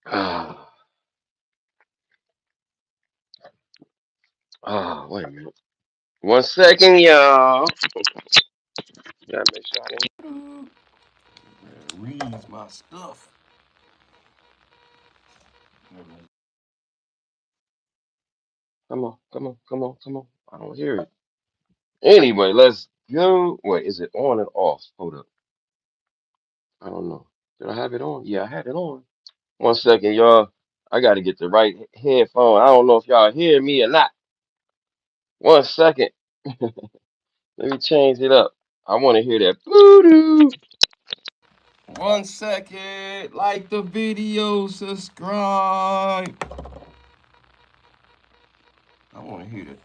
Ah, wait a minute. 1 second, y'all. Gotta make sure I didn't read my stuff. Come on, come on, come on, come on. I don't hear it. Anyway, let's go. Wait, is it on and off? Hold up. I don't know. Did I have it on? Yeah, I had it on. 1 second, y'all. I gotta get the right headphone. I don't know if y'all hear me or not. 1 second. Let me change it up. I want to hear that. Boo-doo. 1 second. Like the video, subscribe. I want to hear that.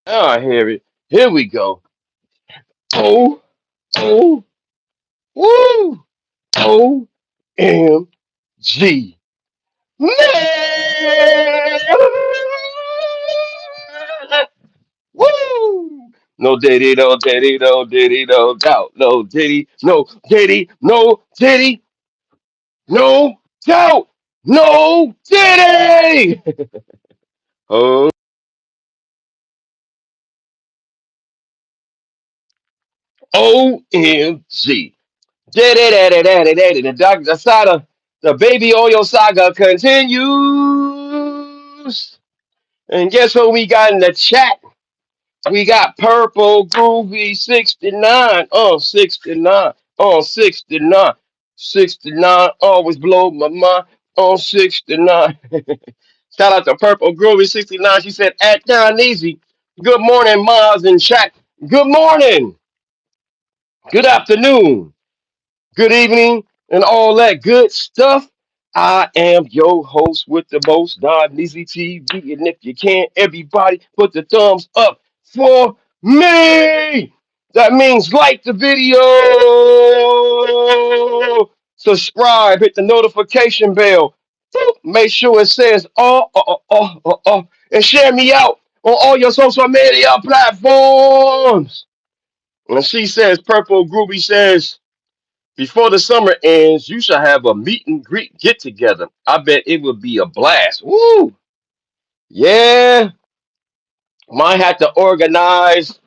Now I hear it. Here we go. Oh, oh, woo. OMG. Man. Woo! No Diddy, no Diddy, no Diddy, no doubt. No Diddy, no Diddy, no Diddy, no doubt. No Diddy! Oh, OMG. Diddy, daddy, daddy, daddy. The saga, the baby oil saga continues. And guess what we got in the chat? We got Purple Groovy 69 on 69 on 69. 69 always blow my mind on 69. Shout out to Purple Groovy 69. She said, at down easy. Good morning, Miles and Shaq. Good morning. Good afternoon. Good evening, and all that good stuff. I am your host with the most, Don Easy TV. And if you can, everybody put the thumbs up for me. That means like the video, subscribe, hit the notification bell. Boop, make sure it says and share me out on all your social media platforms. And she says, Purple Groovy says, before the summer ends, you shall have a meet and greet get together. I bet it would be a blast. Woo! Yeah, might have to organize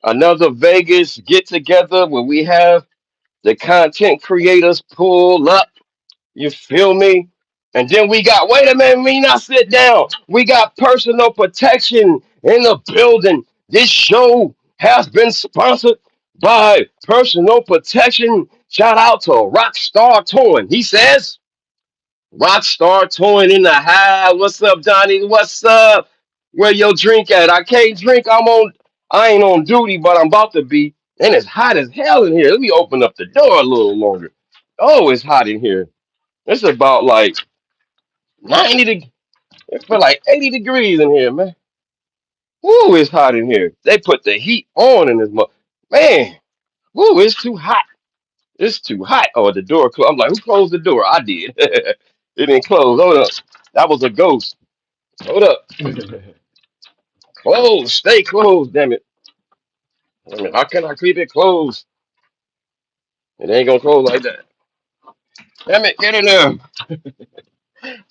another Vegas get together where we have the content creators pull up. You feel me? And then we got, wait a minute, we not sit down. We got personal protection in the building. This show has been sponsored by Personal Protection. Shout out to Rockstar Towing. He says, Rockstar Towing in the house. What's up, Johnny? What's up? Where your drink at? I can't drink. I ain't on duty, but I'm about to be. And it's hot as hell in here. Let me open up the door a little longer. Oh, it's hot in here. It's about like 90 it feel like 80 degrees in here, man. Woo, it's hot in here. They put the heat on in this man. Woo, it's too hot. It's too hot. Oh, the door closed. I'm like, who closed the door? I did. It didn't close. Hold up. That was a ghost. Hold up. Close. Stay closed, damn it. I mean, how can I keep it closed? It ain't gonna close like that. Damn it, get in there.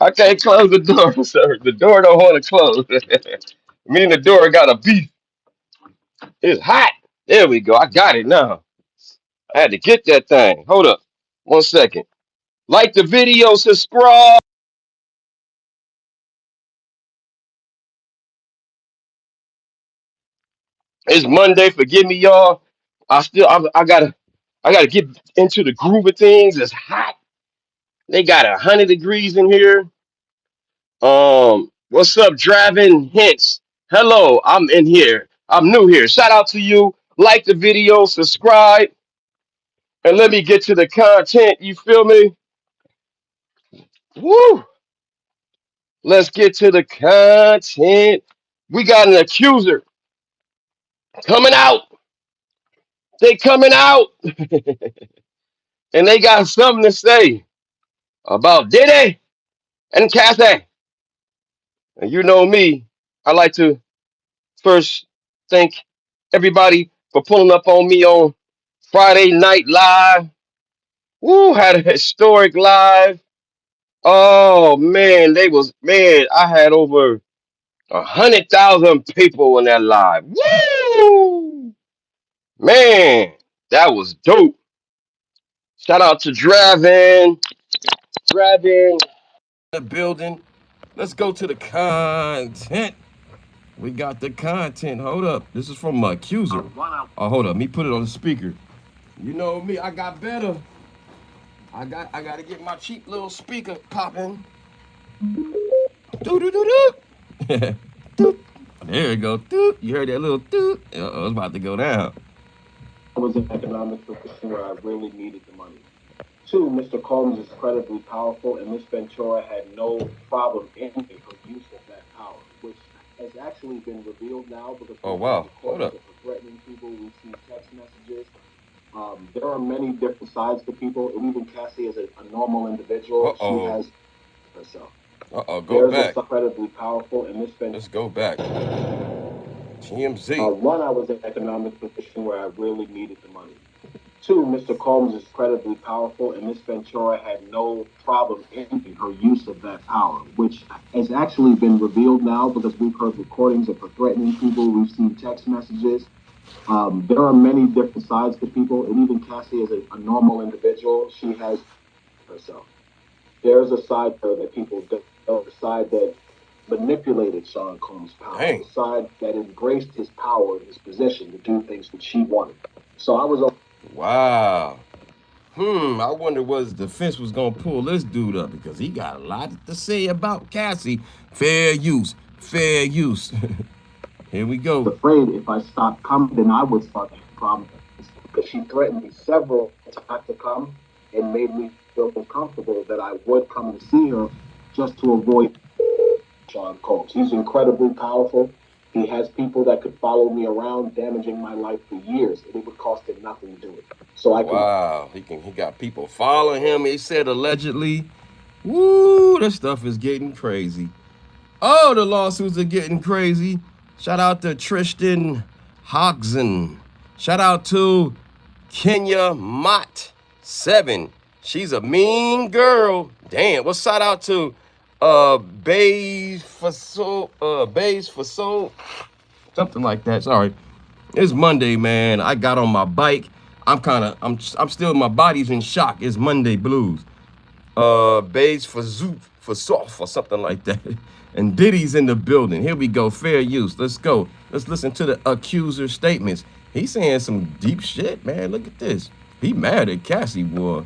I can't close the door, sir. The door don't want to close. Me and the door got a beef. It's hot. There we go. I got it now. I had to get that thing. Hold up. 1 second. Like the video, subscribe. It's Monday. Forgive me, y'all. I gotta get into the groove of things. It's hot. They got 100 degrees in here. What's up, driving hints? Hello, I'm in here. I'm new here. Shout out to you. Like the video, subscribe, and let me get to the content. You feel me? Woo! Let's get to the content. We got an accuser coming out. They coming out, and they got something to say about Diddy and Kathy. And you know me, I like to first thank everybody for pulling up on me on Friday Night Live. Woo, had a historic live. Oh man, I had over 100,000 people in that live. Woo! Man, that was dope. Shout out to Driving the building. Let's go to the content. We got the content. Hold up. This is from Accuser. Oh, hold up. Me put it on the speaker. You know me, I got better. I gotta get my cheap little speaker popping. Doo doo doo doo. Doot. There we go. Doot. You heard that little doot? It's about to go down. I was in economics position where I really needed the money. Two, Mr. Combs is incredibly powerful, and Miss Ventura had no problem ending her use of that power, which has actually been revealed now because Oh we have wow. Hold recordings up. of her threatening people. We see text messages. There are many different sides to people, and even Cassie is a normal individual. Uh She oh. has herself. Uh oh. Go There's a back. incredibly powerful, and Miss Ventura. Let's go back. TMZ. One, I was in an economic position where I really needed the money. Two, Mr. Combs is incredibly powerful, and Miss Ventura had no problem ending her use of that power, which has actually been revealed now because we've heard recordings of her threatening people. We've seen text messages. There are many different sides to people, and even Cassie is a normal individual. She has herself. There's a side to her that people don't know, the side that manipulated Sean Combs' power, Dang. the side that embraced his power and his position to do things that she wanted. So I was Wow. I wonder what his defense was gonna pull this dude up because he got a lot to say about Cassie. Fair use. Fair use. Here we go. afraid if I stopped coming, then I would start having problems because she threatened me several times to come and made me feel uncomfortable that I would come to see her just to avoid Sean Combs. He's incredibly powerful. He has people that could follow me around, damaging my life for years, and it would cost him nothing to do it. So I can. Wow. He got people following him. He said allegedly. Woo, this stuff is getting crazy. Oh, the lawsuits are getting crazy. Shout out to Tristan Hodgson. Shout out to Kenya Mott 7. She's a mean girl. Damn. Well, shout out to Bays for Soul, something like that. Sorry. It's Monday, man. I got on my bike. I'm still, my body's in shock. It's Monday blues. Bays for Zoot for soft or something like that. And Diddy's in the building. Here we go. Fair use. Let's go. Let's listen to the accuser statements. He's saying some deep shit, man. Look at this. He mad at Cassie, boy.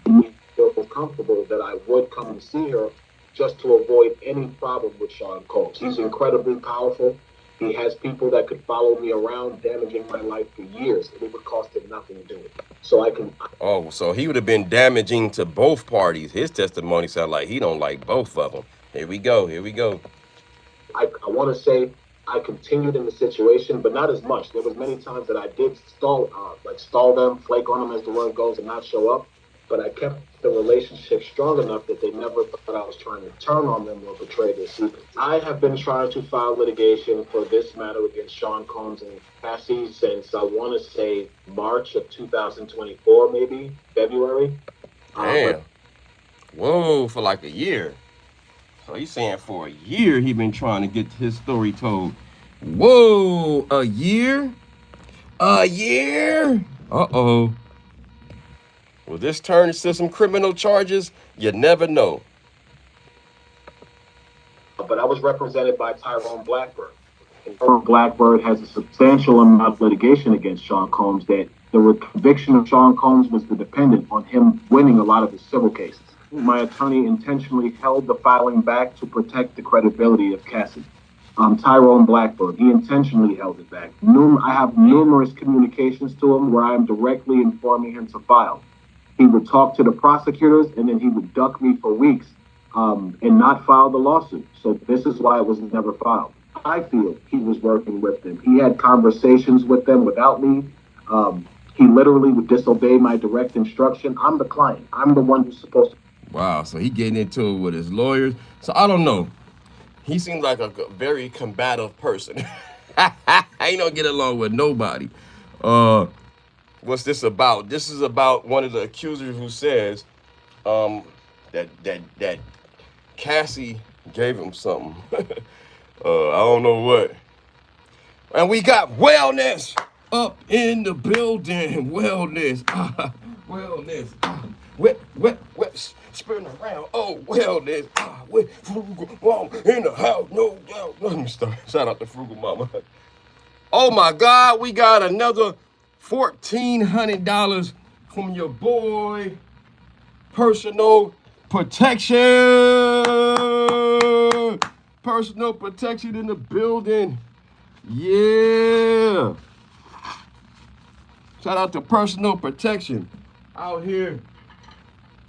Feel comfortable that I would come and see her just to avoid any problem with Sean Combs. He's incredibly powerful. He has people that could follow me around, damaging my life for years, and it would cost him nothing to do it. So I can. Oh, so he would have been damaging to both parties. His testimony sounds like he don't like both of them. Here we go. Here we go. I want to say I continued in the situation, but not as much. There was many times that I did stall them, flake on them as the word goes, and not show up. But I kept the relationship strong enough that they never thought I was trying to turn on them or betray their secret. I have been trying to file litigation for this matter against Sean Combs and Cassie since I want to say March of 2024, maybe February. Damn. Whoa, for like a year. So he's saying for a year he been trying to get his story told. Whoa, a year? A year? Uh-oh. Will this turn into some criminal charges? You never know. But I was represented by Tyrone Blackburn. And Tyrone Blackburn has a substantial amount of litigation against Sean Combs that the conviction of Sean Combs was dependent on him winning a lot of his civil cases. My attorney intentionally held the filing back to protect the credibility of Cassie. Tyrone Blackburn, he intentionally held it back. I have numerous communications to him where I am directly informing him to file. He would talk to the prosecutors and then he would duck me for weeks and not file the lawsuit. So this is why it was never filed. I feel he was working with them. He had conversations with them without me. He literally would disobey my direct instruction. I'm the client. I'm the one who's supposed to. Wow, so he getting into it with his lawyers. So I don't know. He seems like a very combative person. He don't get along with nobody. What's this about? This is about one of the accusers who says that Cassie gave him something. I don't know what. And we got wellness up in the building. Wellness. Wellness. Wet. Spin around. Oh, wellness. With Frugal Mama in the house. No doubt. Let me start. Shout out to Frugal Mama. Oh my God, we got another $1,400 from your boy. Personal protection. Personal protection in the building. Yeah. Shout out to Personal Protection out here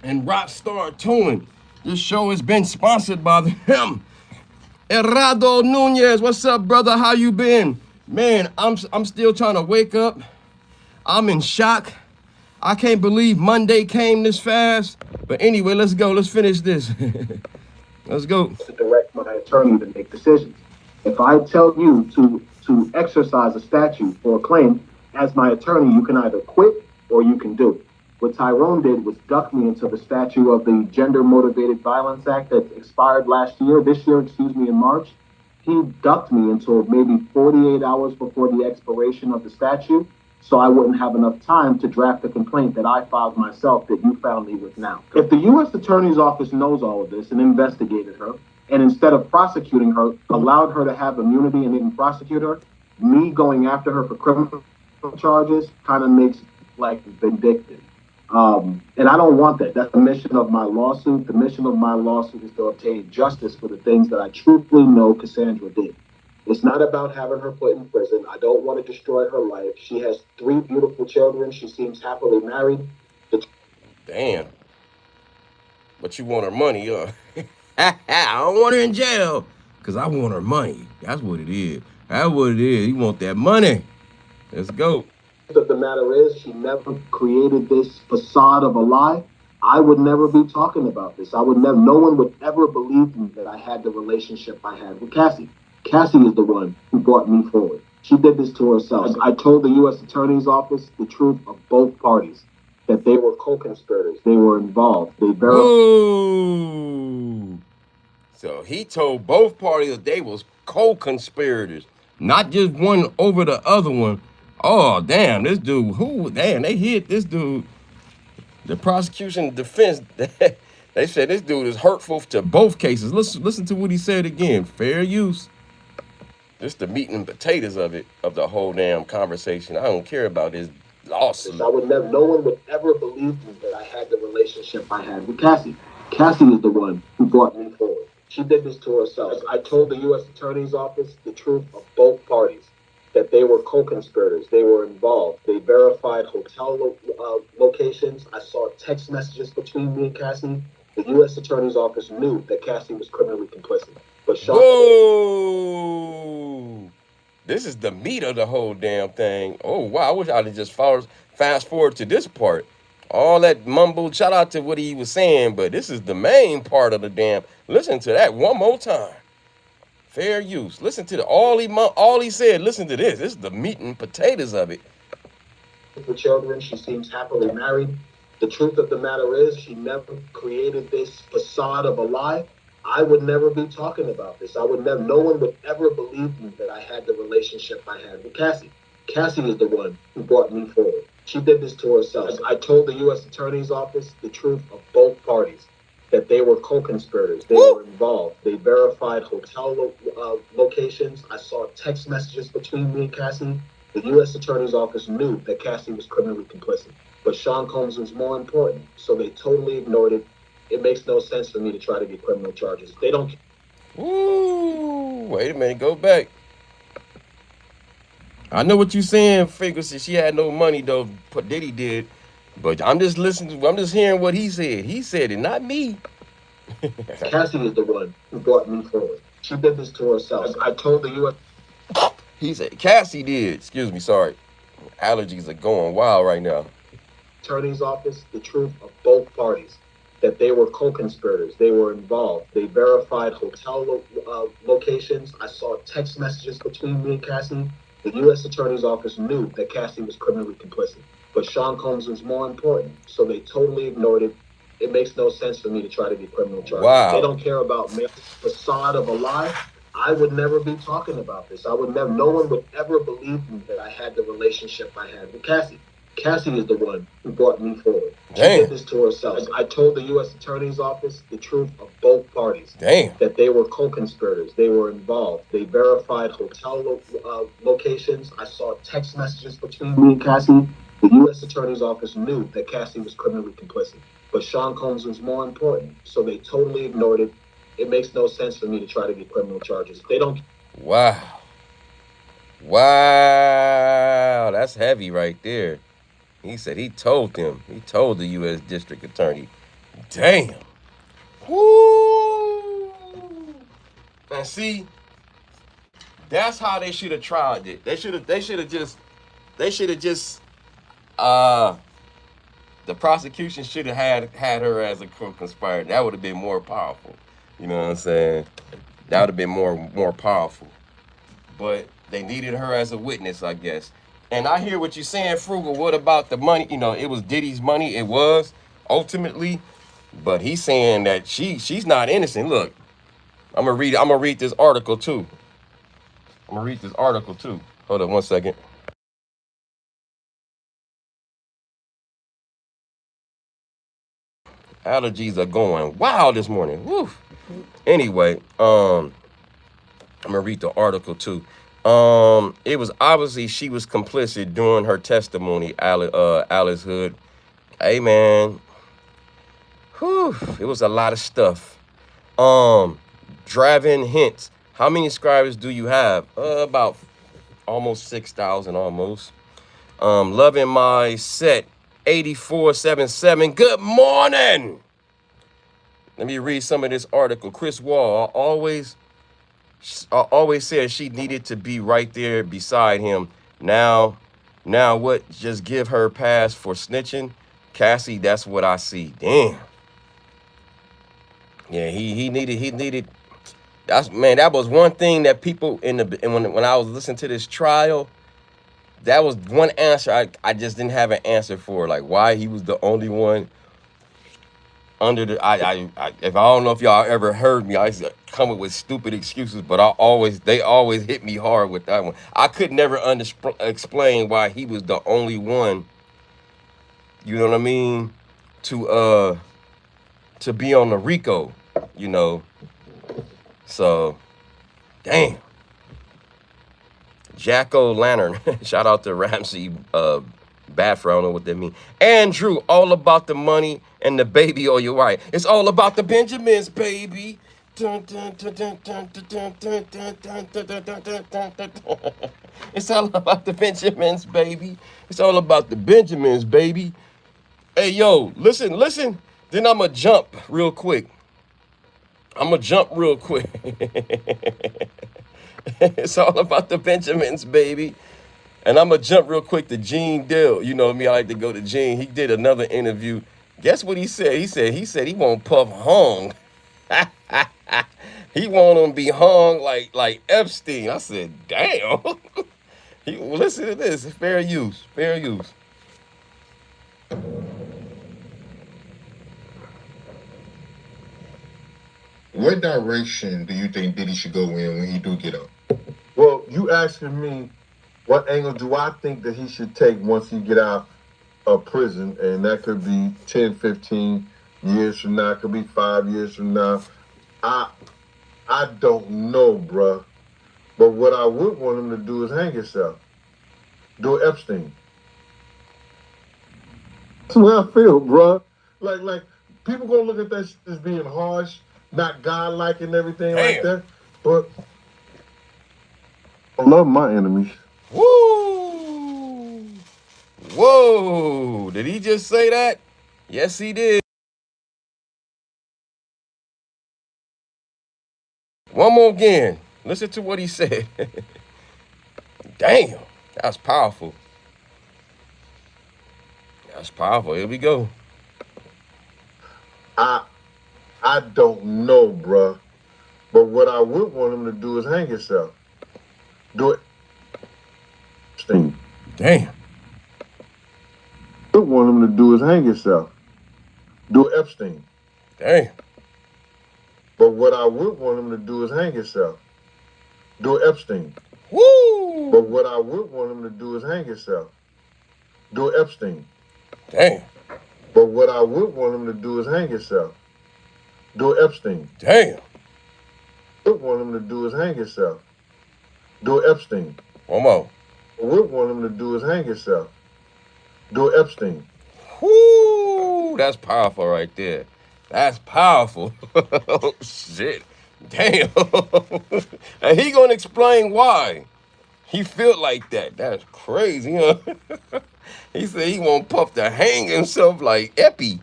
in Rockstar Towing. This show has been sponsored by him. Errado Nunez, what's up, brother? How you been? Man, I'm still trying to wake up. I'm in shock. I can't believe Monday came this fast. But anyway, let's go. Let's finish this. Let's go. To direct my attorney to make decisions. If I tell you to exercise a statute or a claim, as my attorney, you can either quit or you can do it. What Tyrone did was duck me into the statute of the Gender Motivated Violence Act that expired this year, in March. He ducked me until maybe 48 hours before the expiration of the statute, so I wouldn't have enough time to draft the complaint that I filed myself that you found me with now. If the U.S. Attorney's Office knows all of this and investigated her, and instead of prosecuting her, allowed her to have immunity and didn't prosecute her, me going after her for criminal charges kind of makes like vindictive. And I don't want that. That's the mission of my lawsuit. The mission of my lawsuit is to obtain justice for the things that I truthfully know Cassandra did. It's not about having her put in prison. I don't want to destroy her life. She has 3 beautiful children. She seems happily married. Damn. But you want her money, I don't want her in jail. Because I want her money. That's what it is. That's what it is. You want that money. Let's go. Of the matter is, she never created this facade of a lie. I would never be talking about this. No one would ever believe me that I had the relationship I had with Cassie. Cassie is the one who brought me forward. She did this to herself. I told the U.S. Attorney's Office the truth of both parties, that they were co-conspirators. They were involved. They verified. Ooh. So he told both parties that they was co-conspirators, not just one over the other one. Oh, damn, this dude, they hit this dude. The prosecution and defense, they said this dude is hurtful to both cases. Listen to what he said again. Fair use. This the meat and potatoes of the whole damn conversation. I don't care about his lawsuit. No one would ever believe me that I had the relationship I had with Cassie. Cassie is the one who brought me forward. She did this to herself. I told the U.S. Attorney's Office the truth of both parties, that they were co-conspirators. They were involved. They verified hotel locations. I saw text messages between me and Cassie. The U.S. Attorney's Office knew that Cassie was criminally complicit. But whoa! This is the meat of the whole damn thing. Oh, wow. I wish I'd have just fast forward to this part. All that mumbled, shout out to what he was saying, but this is the main part of the damn. Listen to that one more time. Fair use. Listen to all he said. Listen to this. This is the meat and potatoes of it. For children, she seems happily married. The truth of the matter is, she never created this facade of a lie. I would never be talking about this. No one would ever believe me that I had the relationship I had with Cassie. Cassie is the one who brought me forward. She did this to herself. I told the U.S. Attorney's Office the truth of both parties, that they were co-conspirators. They were involved. They verified hotel locations. I saw text messages between me and Cassie. The U.S. Attorney's Office knew that Cassie was criminally complicit, but Sean Combs was more important, so they totally ignored it. It makes no sense for me to try to get criminal charges. They don't. Ooh, wait a minute, go back. I know what you're saying, Frequency. She had no money though, Diddy did. But I'm just listening. I'm just hearing what he said. He said it, not me. Cassie is the one who brought me forward. She did this to herself. I told the U.S. He said Cassie did. Excuse me, sorry. Allergies are going wild right now. Attorney's Office the truth of both parties, that they were co-conspirators. They were involved. They verified hotel locations. I saw text messages between me and Cassie. The U.S. Attorney's Office knew that Cassie was criminally complicit, But Sean Combs was more important, so they totally ignored it. It makes no sense for me to try to get criminal charges. Wow. They don't care about Mary's facade of a lie. I would never be talking about this. I would never. No one would ever believe me that I had the relationship I had with Cassie. Cassie is the one who brought me forward. She did this to herself. I told the U.S. Attorney's Office the truth of both parties. Damn. That they were co-conspirators. They were involved. They verified hotel locations. I saw text messages between me and Cassie. The U.S. Attorney's Office knew that Cassie was criminally complicit. But Sean Combs was more important, so they totally ignored it. It makes no sense for me to try to get criminal charges. They don't. Wow. Wow. That's heavy right there. He said he told them. He told the U.S. District Attorney. Damn. Woo. And see, that's how they should have tried it. They should have just the prosecution should have had her as a co-conspirator. That would have been more powerful. You know what I'm saying? That would have been more powerful. But they needed her as a witness, I guess. And I hear what you're saying, Frugal. What about the money? You know, it was Diddy's money. It was ultimately, but he's saying that she's not innocent. Look, I'm gonna read this article too. Hold on 1 second. Allergies are going wild this morning. Woo. Anyway, I'm gonna read the article too. It was obviously she was complicit during her testimony, Alice Hood. Hey man, whew, it was a lot of stuff. Driving hints. How many subscribers do you have? About almost 6,000 almost. Loving my set 8477. Good morning. Let me read some of this article. Chris Wall always said she needed to be right there beside him. Now what? Just give her a pass for snitching? Cassie, that's what I see. Damn. Yeah, he needed. That was one thing that people when I was listening to this trial, that was one answer I just didn't have an answer for, like why he was the only one under the if I don't know if y'all ever heard me, I used to come up with stupid excuses, but they always hit me hard with that one. I could never explain why he was the only one, you know what I mean, to be on the RICO, you know. So damn. Jack-o'-lantern. Shout out to Ramsey Baffer. I don't know what that means. Andrew, all about the money and the baby oil. Right. It's all about the Benjamins, baby. It's all about the Benjamins, baby. It's all about the Benjamins, baby. Hey, yo, listen. Then I'm going to jump real quick. It's all about the Benjamins, baby. And I'm going to jump real quick to Gene Dill. You know me, I like to go to Gene. He did another interview. Guess what he said? He said he won't Puff hung. He want him to be hung like Epstein. I said, damn. Listen to this. It's fair use. What direction do you think Diddy should go in when he do get up? Well, you asking me what angle do I think that he should take once he get out of prison, and that could be 10, 15 years from now, it could be 5 years from now. I don't know, bruh. But what I would want him to do is hang himself. Do Epstein. That's the way I feel, bruh. Like people gonna look at that as being harsh, not godlike and everything like that. But I love my enemies. Woo! Whoa! Did he just say that? Yes, he did. One more again. Listen to what he said. Damn, that's powerful. Here we go. I don't know, bruh. But what I would want him to do is hang himself. Do it. Sting. Damn. would want him to do is hang himself. Do Epstein. Damn. But what I would want him to do is hang himself. Do Epstein. Woo! But what I would want him to do is hang himself. Do Epstein. Damn. But what I would want him to do is hang himself. Do Epstein. Damn. What I would want him to do is hang himself. Do Epstein. One more. What I would want him to do is hang himself. Do Epstein. Woo! That's powerful right there. That's powerful. Oh, shit. Damn. And he gonna explain why he felt like that. That's crazy, huh? He said he won't puff to hang himself like Epi.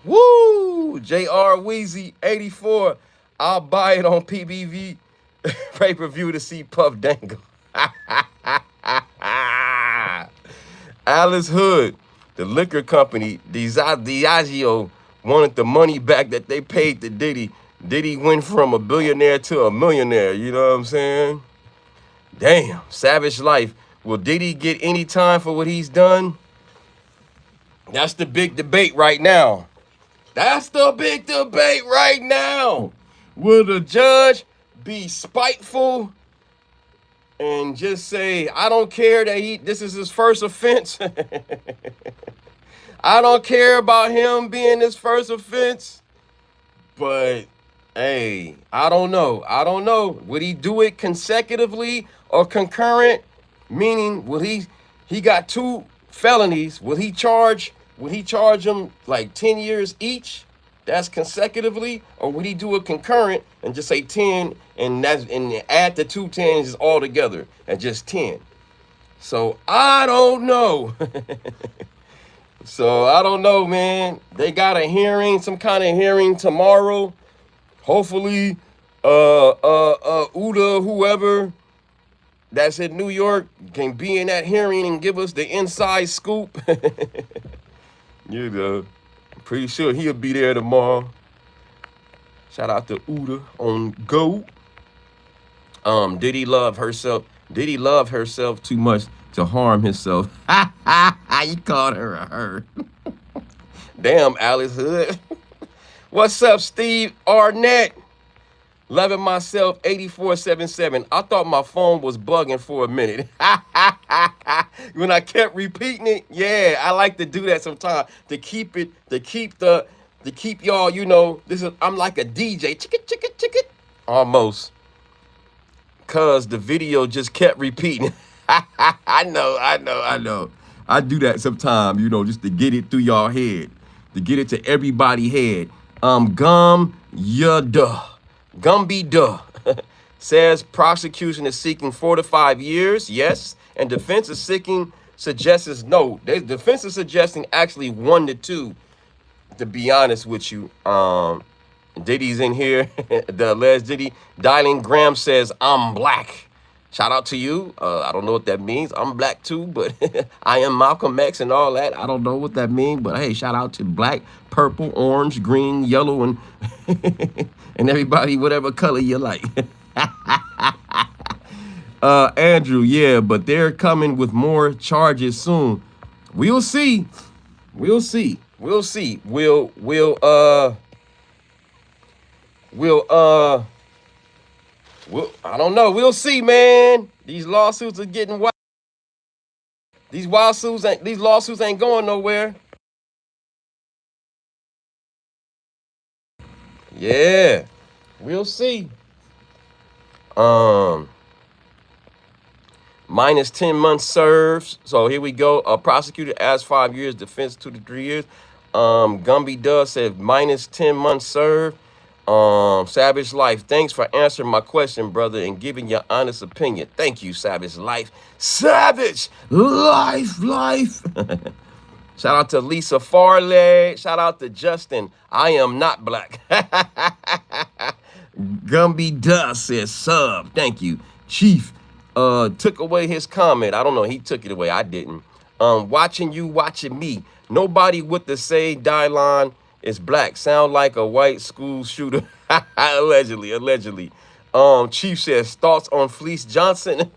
Woo! J.R. Weezy, 84. I'll buy it on PBV pay-per-view to see Puff dangle. Alice Hood, the liquor company, Diageo, wanted the money back that they paid to Diddy. Diddy went from a billionaire to a millionaire, you know what I'm saying? Damn, Savage Life. Will Diddy get any time for what he's done? That's the big debate right now. That's the big debate right now. Will the judge be spiteful and just say, I don't care that this is his first offense? I don't care about him being his first offense. But, hey, I don't know. I don't know. Would he do it consecutively or concurrent? Meaning, will he got 2 felonies. Will he charge them like 10 years each? That's consecutively, or would he do it concurrent and just say 10 and add the 2 10s all together and just 10? So I don't know. So I don't know, man. They got a hearing, some kind of hearing tomorrow. Hopefully, Uda, whoever that's in New York, can be in that hearing and give us the inside scoop. You know, pretty sure he'll be there tomorrow. Shout out to Uda on Go. Diddy love herself too much to harm himself. You called her a her. Damn, Alice Hood. What's up, Steve Arnett? Loving myself, 8477. I thought my phone was bugging for a minute. When I kept repeating it, yeah, I like to do that sometimes to keep y'all, you know, I'm like a DJ. Chicka, almost. Cause the video just kept repeating. I know. I do that sometimes, you know, just to get it through y'all head, to get it to everybody head. Gumby duh. Says prosecution is seeking 4 to 5 years, yes, and defense is seeking suggests no. The defense is suggesting actually 1 to 2. To be honest with you, Diddy's in here. The alleged Diddy. Dialing Graham says, I'm black. Shout out to you. I don't know what that means. I'm black too, but I am Malcolm X and all that. I don't know what that means, but hey, shout out to black, purple, orange, green, yellow, and and everybody, whatever color you like. Andrew, yeah, but they're coming with more charges soon. We'll see. We'll see. We'll see. I don't know. We'll see, man. These lawsuits are getting wild. These lawsuits ain't going nowhere. Yeah. We'll see. Minus 10 months served. So here we go. A prosecutor asked 5 years, defense 2 to 3 years. Gumby Duh said minus 10 months served. Savage Life, thanks for answering my question, brother, and giving your honest opinion. Thank you, Savage Life. Savage Life. Shout out to Lisa Farley. Shout out to Justin. I am not black. Gumby Duh says sub. Thank you. Chief took away his comment. I don't know. He took it away. I didn't. Watching you, watching me. Nobody with the say die line is black. Sound like a white school shooter. Allegedly. Chief says thoughts on Fleece Johnson.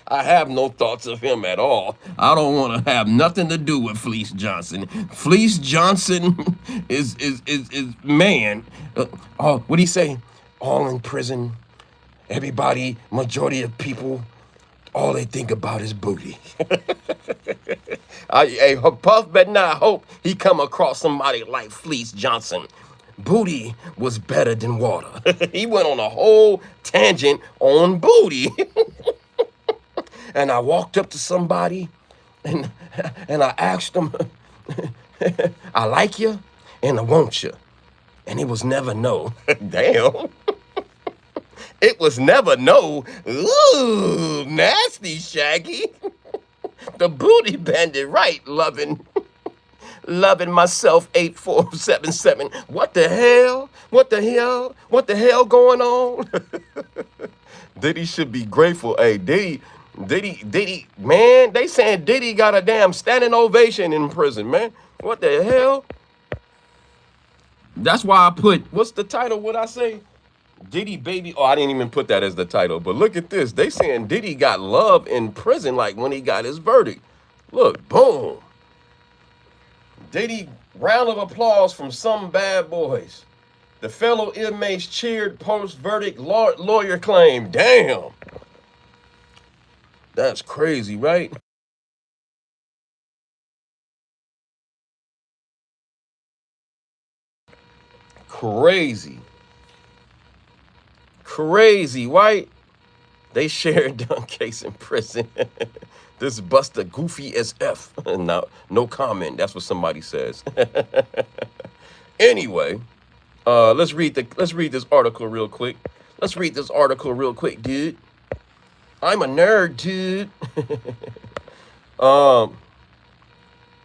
I have no thoughts of him at all. I don't want to have nothing to do with Fleece Johnson. Fleece Johnson is man. Oh, what do he say? All in prison. Everybody, majority of people, all they think about is booty. Hey, Puff better not hope he come across somebody like Fleece Johnson. Booty was better than water. He went on a whole tangent on booty. And I walked up to somebody and I asked them, I like you and I want you. And it was never no. Damn. It was never no. Ooh, nasty, Shaggy. The booty bandit, right, loving myself 8477. What the hell? What the hell? What the hell going on? Diddy should be grateful. Hey, Diddy, man, they saying Diddy got a damn standing ovation in prison, man. What the hell? That's why I put, what's the title? What I say? Diddy baby. Oh, I didn't even put that as the title. But look at this. They saying Diddy got love in prison like when he got his verdict. Look, boom. Diddy, round of applause from some bad boys. The fellow inmates cheered post-verdict lawyer claim. Damn. That's crazy, right? Crazy. Crazy, right? They shared Dunn case in prison. This buster goofy as F. No comment. That's what somebody says. Anyway, let's read this article real quick. Dude. I'm a nerd, dude. Let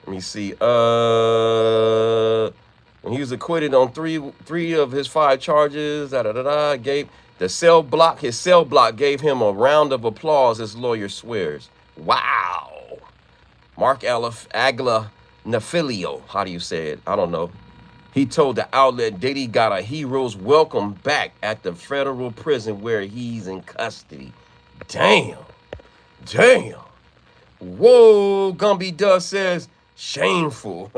me see. When he was acquitted on three of his 5 charges, gave his cell block gave him a round of applause, his lawyer swears. Wow. Mark Agla Nafilio, how do you say it? I don't know. He told the outlet Diddy got a hero's welcome back at the federal prison where he's in custody. Damn. Whoa, Gumby Dust says, shameful,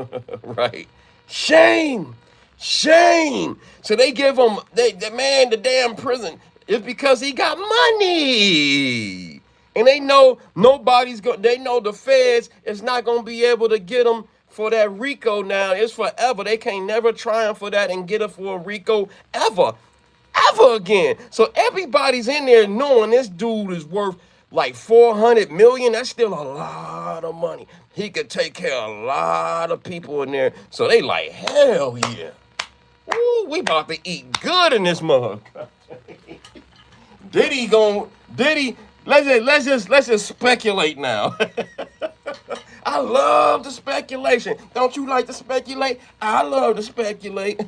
right? Shame. So they give him, the damn prison is because he got money. And they know they know the feds is not going to be able to get him for that RICO now. It's forever. They can't never triumph for that and get it for a RICO ever again. So everybody's in there knowing this dude is worth like 400 million. That's still a lot of money. He could take care of a lot of people in there. So they like, hell yeah. Ooh, we about to eat good in this mug. Diddy, let's just speculate now. I love the speculation. Don't you like to speculate? I love to speculate.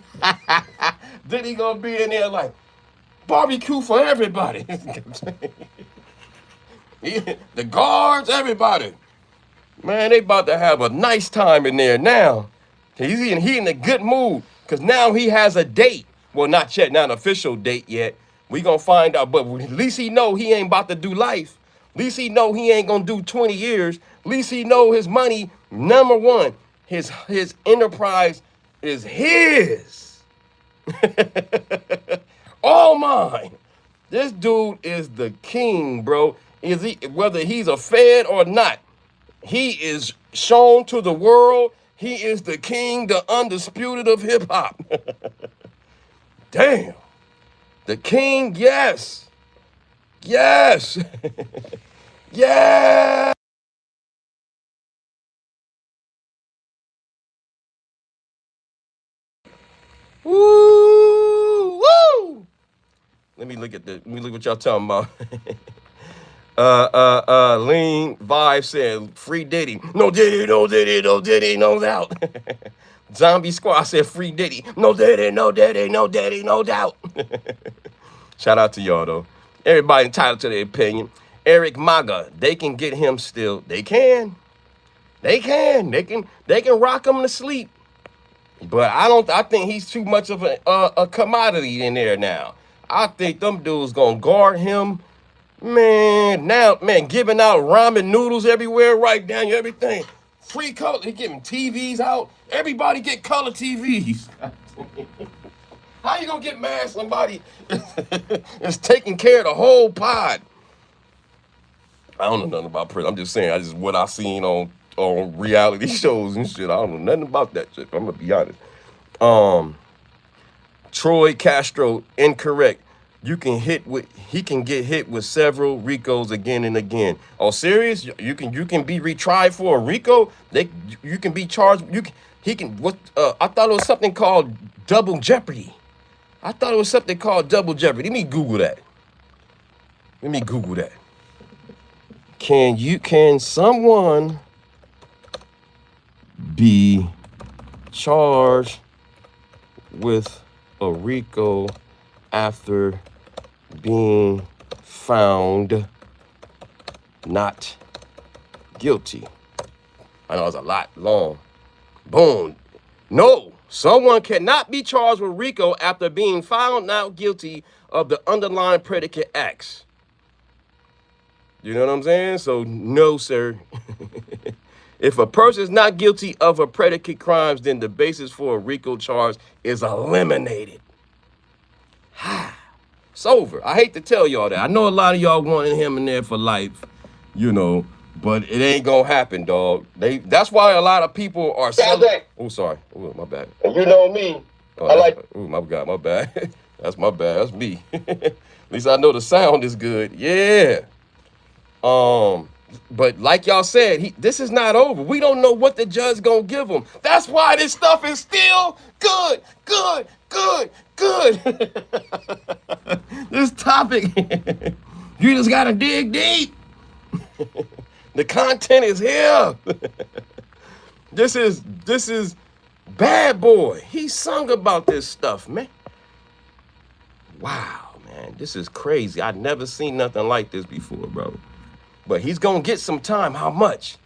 Diddy gonna be in there like, barbecue for everybody. The guards, everybody. Man, they about to have a nice time in there now. He in a good mood because now he has a date. Well, not yet, not an official date yet. We gonna find out, but at least he know he ain't about to do life. At least he know he ain't gonna do 20 years. At least he know his money, number one, his enterprise is his. All mine. This dude is the king, bro. Is he, whether he's a fed or not, he is shown to the world. He is the king, the undisputed of hip hop. Damn. The king, yes. Yeah. Woo. Let me look what y'all talking about. Lean Vibe said, free Diddy. No Diddy, no doubt. Zombie Squad said, free Diddy. No Diddy, no doubt. Shout out to y'all, though. Everybody entitled to their opinion. Eric Maga, they can get him still. They can rock him to sleep. But I think he's too much of a commodity in there now. I think them dudes gonna guard him. Man, now, man, giving out ramen noodles everywhere, right down everything. Free color, he giving TVs out. Everybody get color TVs. How you gonna get mad somebody is taking care of the whole pod? I don't know nothing about prison. I'm just saying, I just what I seen on reality shows and shit. I don't know nothing about that shit. I'm gonna be honest. Troy Castro, incorrect. He can get hit with several RICOs again and again. Oh, serious? You can be retried for a RICO? You can be charged. He can what? I thought it was something called double jeopardy. I thought it was something called double jeopardy. Let me Google that. Can someone be charged with a RICO after being found not guilty? I know it's a lot long. Boom. No, someone cannot be charged with RICO after being found not guilty of the underlying predicate acts. You know what I'm saying? So no, sir. If a person is not guilty of a predicate crimes, then the basis for a RICO charge is eliminated. It's over. I hate to tell y'all that. I know a lot of y'all wanted him in there for life, you know, but it ain't gonna happen, dog. That's why a lot of people are selling. Oh, sorry. Oh, my bad. And you know me. Oh, I like. oh, my God, my bad. That's my bad. That's me. At least I know the sound is good. Yeah. But like y'all said, this is not over. We don't know what the judge gonna give him. That's why this stuff is still good. This topic, you just gotta dig deep. The content is here. This is Bad Boy. He sung about this stuff, man. Wow, man, this is crazy. I've never seen nothing like this before, bro. But he's gonna get some time. How much?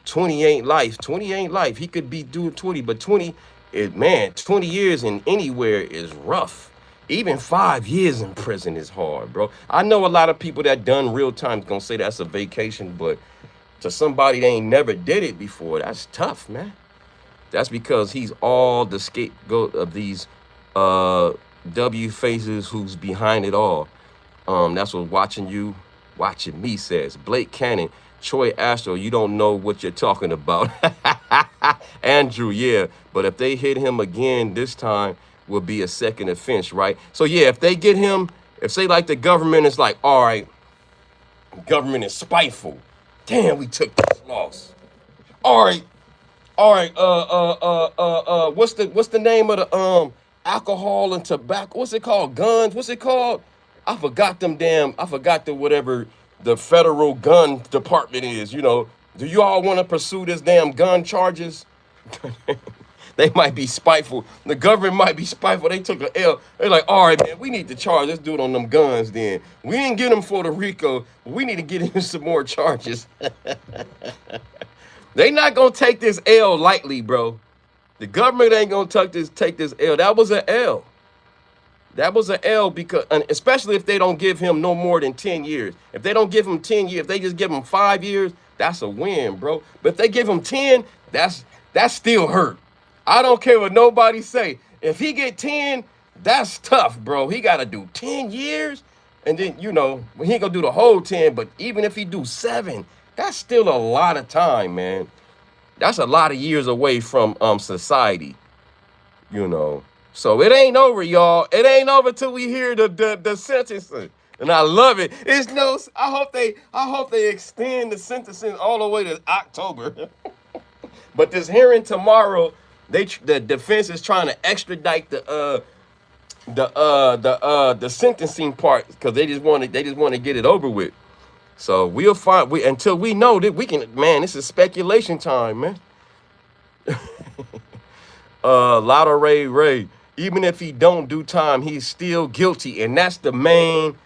20 ain't life. 20 ain't life. He could be doing 20, but 20 years in anywhere is rough. Even 5 years in prison is hard, bro. I know a lot of people that done real time gonna say that's a vacation, but to somebody that ain't never did it before, that's tough, man. That's because he's all the scapegoat of these W faces who's behind it all. That's what watching me says. Blake Cannon, Troy Astro, you don't know what you're talking about. Andrew, yeah. But if they hit him again this time, will be a second offense, right? So yeah, if they get him, if say like the government is like, all right, government is spiteful. Damn, we took this loss. All right, what's the name of the alcohol and tobacco? What's it called? Guns? What's it called? I forgot the whatever the federal gun department is, you know. Do you all want to pursue this damn gun charges? They might be spiteful. The government might be spiteful. They took an L. They're like, all right, man, we need to charge. Let's do it on them guns then. We didn't get them for the RICO, but we need to get him some more charges. They not gonna take this L lightly, bro. The government ain't gonna take this L. That was an L. That was an L because, and especially if they don't give him no more than 10 years. If they don't give him 10 years, if they just give him 5 years, that's a win, bro. But if they give him 10, that's still hurt. I don't care what nobody say. If he get 10, that's tough, bro. He gotta do 10 years, and then, you know, he ain't gonna do the whole 10, but even if he do 7, that's still a lot of time, man. That's a lot of years away from society, you know. So it ain't over, y'all. It ain't over till we hear the sentencing. And I love it. I hope they extend the sentencing all the way to October. But this hearing tomorrow, the defense is trying to extradite the sentencing part because they just want to get it over with. So we'll find until we know that we can. Man, this is speculation time, man. Lotto Ray. Even if he don't do time, he's still guilty, and that's the main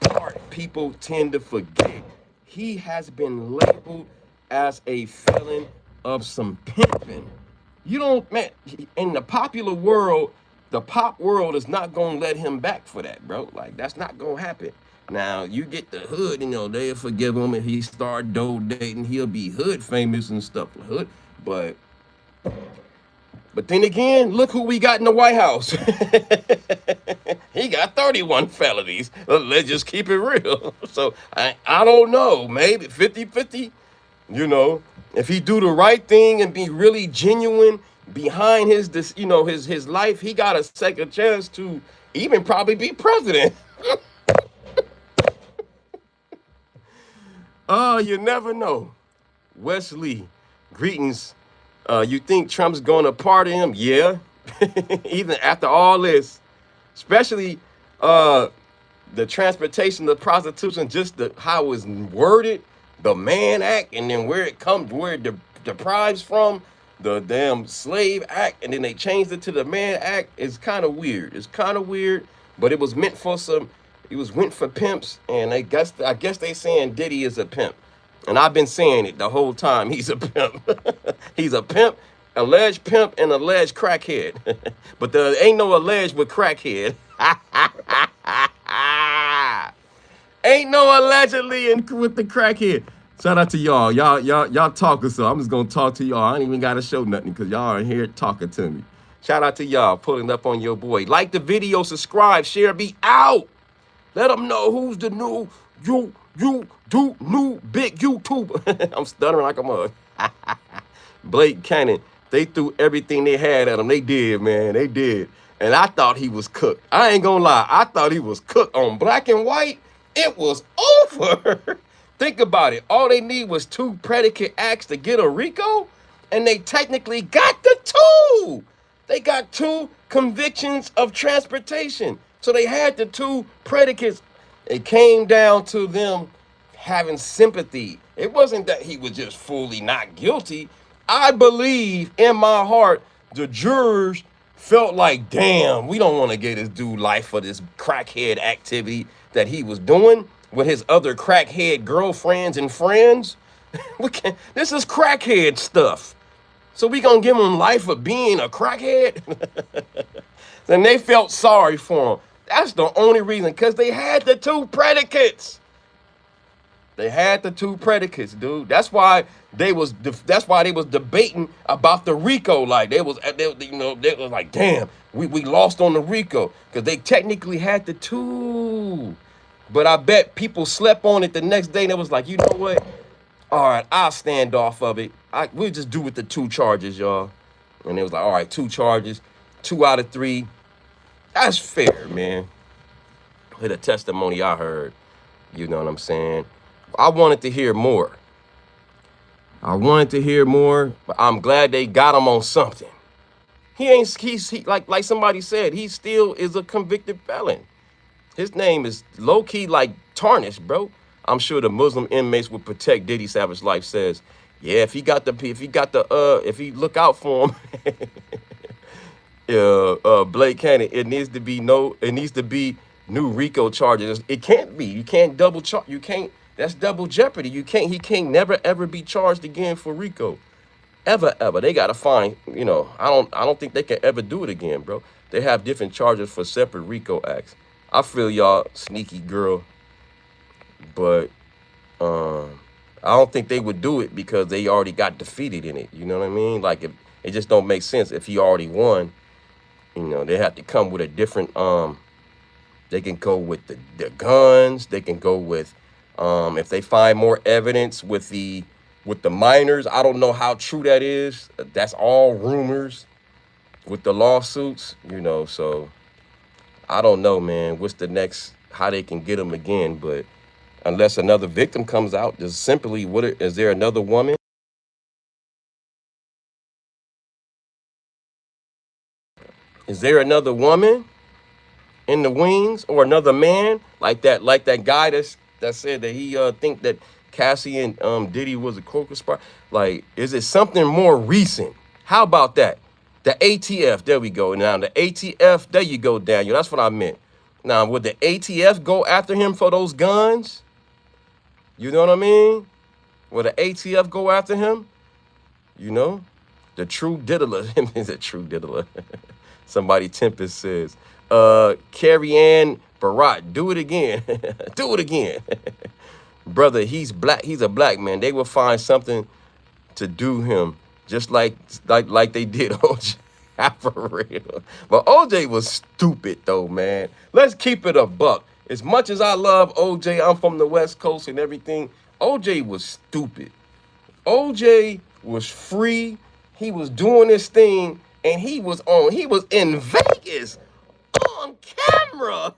part people tend to forget. He has been labeled as a felon of some pimping. You don't, man. In the popular world, the pop world is not gonna let him back for that, bro. Like that's not gonna happen. Now you get the hood, they'll forgive him if he start donating. He'll be hood famous and stuff. Hood, but then again, look who we got in the White House. He got 31 felonies. Let's just keep it real. So I don't know, maybe 50-50. If he do the right thing and be really genuine behind his life, he got a second chance to even probably be president. Oh, you never know. Wesley, greetings. You think Trump's gonna pardon him? Yeah. Even after all this, especially the transportation, the prostitution, just how it was worded, the Mann Act, and then where it deprives from the damn Slave Act, and then they changed it to the Mann Act. It's kind of weird. But it was meant for It was meant for pimps, and I guess they saying Diddy is a pimp, and I've been saying it the whole time. He's a pimp. He's a pimp, alleged pimp, and alleged crackhead. But there ain't no alleged with crackhead. Ain't no allegedly with the crackhead. Shout out to y'all. Y'all talking, so I'm just gonna talk to y'all. I ain't even gotta show nothing because y'all are here talking to me. Shout out to y'all pulling up on your boy. Like the video, subscribe, share, be out. Let them know who's the new new big YouTube. I'm stuttering like a mug. Blake Cannon, they threw everything they had at him. They did, man. They did. And I thought he was cooked. I ain't gonna lie. I thought he was cooked on Black and White. It was over. Think about it. All they need was 2 predicate acts to get a RICO, and they technically got the 2. They got 2 convictions of transportation. So they had the 2 predicates. It came down to them having sympathy. It wasn't that he was just fully not guilty. I believe in my heart the jurors felt like, damn, we don't want to get this dude life for this crackhead activity that he was doing with his other crackhead girlfriends and friends. This is crackhead stuff. So we gonna give him life for being a crackhead? Then they felt sorry for him. That's the only reason, because they had the 2 predicates. They had the 2 predicates, dude. That's why they was debating about the RICO. Like they was like, damn, we lost on the RICO because they technically had the 2. But I bet people slept on it the next day and it was like, you know what? All right, I'll stand off of it. We'll just do with the 2 charges, y'all. And it was like, all right, 2 charges, 2 out of 3. That's fair, man. The testimony I heard, you know what I'm saying? I wanted to hear more. But I'm glad they got him on something. He's like somebody said, he still is a convicted felon. His name is low-key like tarnished, bro. I'm sure the Muslim inmates would protect Diddy. Savage Life says, yeah, if he look out for him, Blake Cannon, it needs to be new RICO charges. It can't be. You can't double charge. You can't. That's double jeopardy. He can't never ever be charged again for RICO. Ever. They gotta find, I don't think they can ever do it again, bro. They have different charges for separate RICO acts. I feel y'all, sneaky girl, but I don't think they would do it because they already got defeated in it. You know what I mean? Like, if it just don't make sense if he already won. They have to come with a different. They can go with the guns. They can go with if they find more evidence with the minors. I don't know how true that is. That's all rumors with the lawsuits. So I don't know, man. What's the next? How they can get them again? But unless another victim comes out, just simply, is there another woman? Is there another woman in the wings, or another man like that guy that said that he think that Cassie and Diddy was a co-conspirator? Like, is it something more recent? How about that? The ATF, there we go. Now the ATF, there you go, Daniel. That's what I meant. Now, would the ATF go after him for those guns? You know what I mean? Would the ATF go after him? The true diddler. Is a true diddler. Somebody Tempest says, Carrie Ann Barat, do it again. Do it again. Brother, he's black. He's a black man. They will find something to do him, just like they did OJ. For real. But OJ was stupid though, man. Let's keep it a buck. As much as I love OJ, I'm from the West Coast and everything. OJ was stupid. OJ was free. He was doing his thing, and he was in Vegas on camera.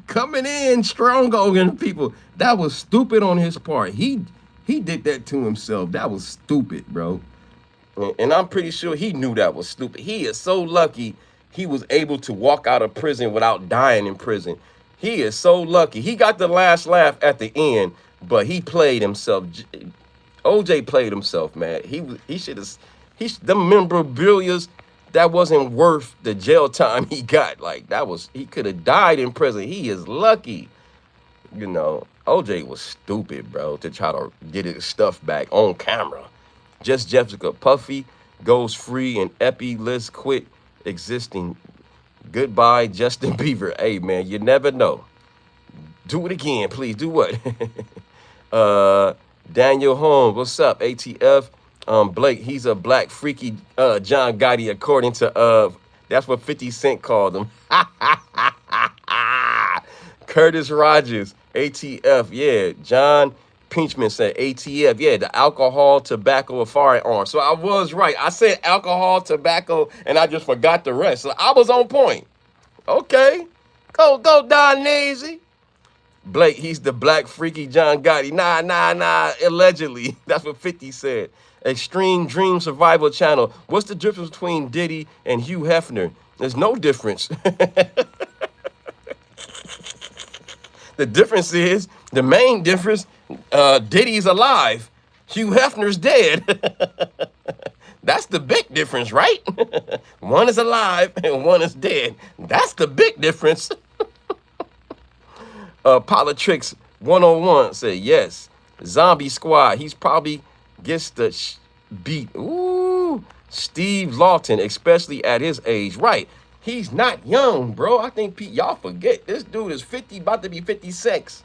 Coming in strong on people. That was stupid on his part. He did that to himself. That was stupid, bro. And I'm pretty sure he knew that was stupid. He is so lucky he was able to walk out of prison without dying in prison. He is so lucky. He got the last laugh at the end, but he played himself. OJ played himself, man. He should have the memorabilia that wasn't worth the jail time he got. Like he could have died in prison. He is lucky. You know, OJ was stupid, bro, to try to get his stuff back on camera. Just Jessica Puffy goes free and Epi list quit existing. Goodbye, Justin Bieber. Hey, man, you never know. Do it again, please. Do what? Daniel Holmes, what's up? ATF. Blake, he's a black freaky John Gotti, according to that's what 50 Cent called him. Curtis Rogers, ATF, yeah. John Pinchman said ATF, yeah, the alcohol, tobacco, or firearms. So I was right. I said alcohol, tobacco, and I just forgot the rest. So I was on point. Okay. Go, Don Nazy. Blake, he's the black freaky John Gotti. Nah. Allegedly. That's what 50 said. Extreme Dream Survival Channel. What's the difference between Diddy and Hugh Hefner? There's no difference. The difference is, the main difference, Diddy's alive. Hugh Hefner's dead. That's the big difference, right? One is alive and one is dead. That's the big difference. Politrix 101 said yes. Zombie Squad, he's probably gets the beat. Ooh, Steve Lawton, especially at his age. Right. He's not young, bro. I think y'all forget. This dude is 50, about to be 56.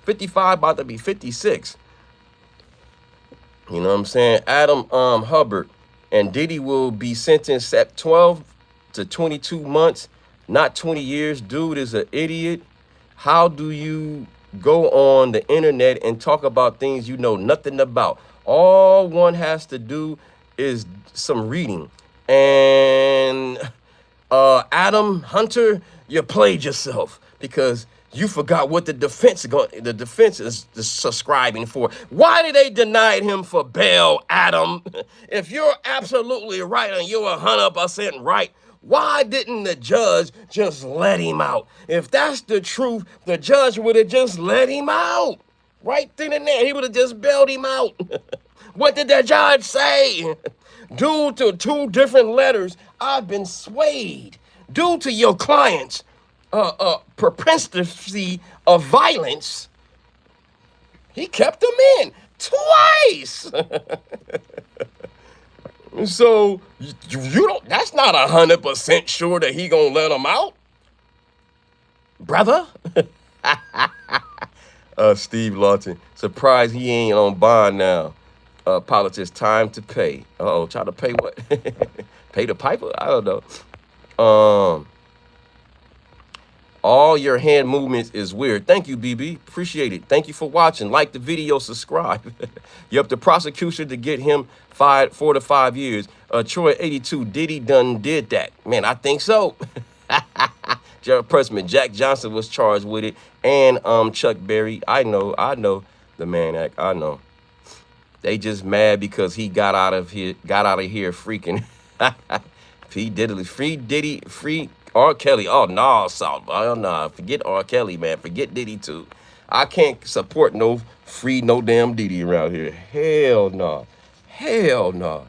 55, about to be 56. You know what I'm saying? Adam Hubbard and Diddy will be sentenced at 12 to 22 months, not 20 years. Dude is an idiot. How do you go on the internet and talk about things you know nothing about? All one has to do is some reading. And Adam Hunter, you played yourself because you forgot what the defense is subscribing for. Why did they deny him for bail, Adam? If you're absolutely right and you're 100% right, why didn't the judge just let him out? If that's the truth, the judge would have just let him out. Right then and there, he would have just bailed him out. What did the judge say? Due to 2 different letters, I've been swayed. Due to your client's propensity of violence, he kept them in twice. So you don't. That's not 100% sure that he gonna let him out, brother. Steve Lawton, surprised he ain't on bond now. Politics, time to pay. Try to pay what? Pay the piper? I don't know. All your hand movements is weird. Thank you, BB. Appreciate it. Thank you for watching. Like the video, subscribe. You up to prosecution to get him 4 to 5 years. Troy 82, Diddy done did that. Man, I think so. Jared Pressman, Jack Johnson was charged with it. And Chuck Berry. I know the man act. I know. They just mad because he got out of here freaking. P. Diddy, free Diddy, free R. Kelly. Oh, no, Salt. Oh, no, forget R. Kelly, man. Forget Diddy, too. I can't support no damn Diddy around here. Hell no. Hell no.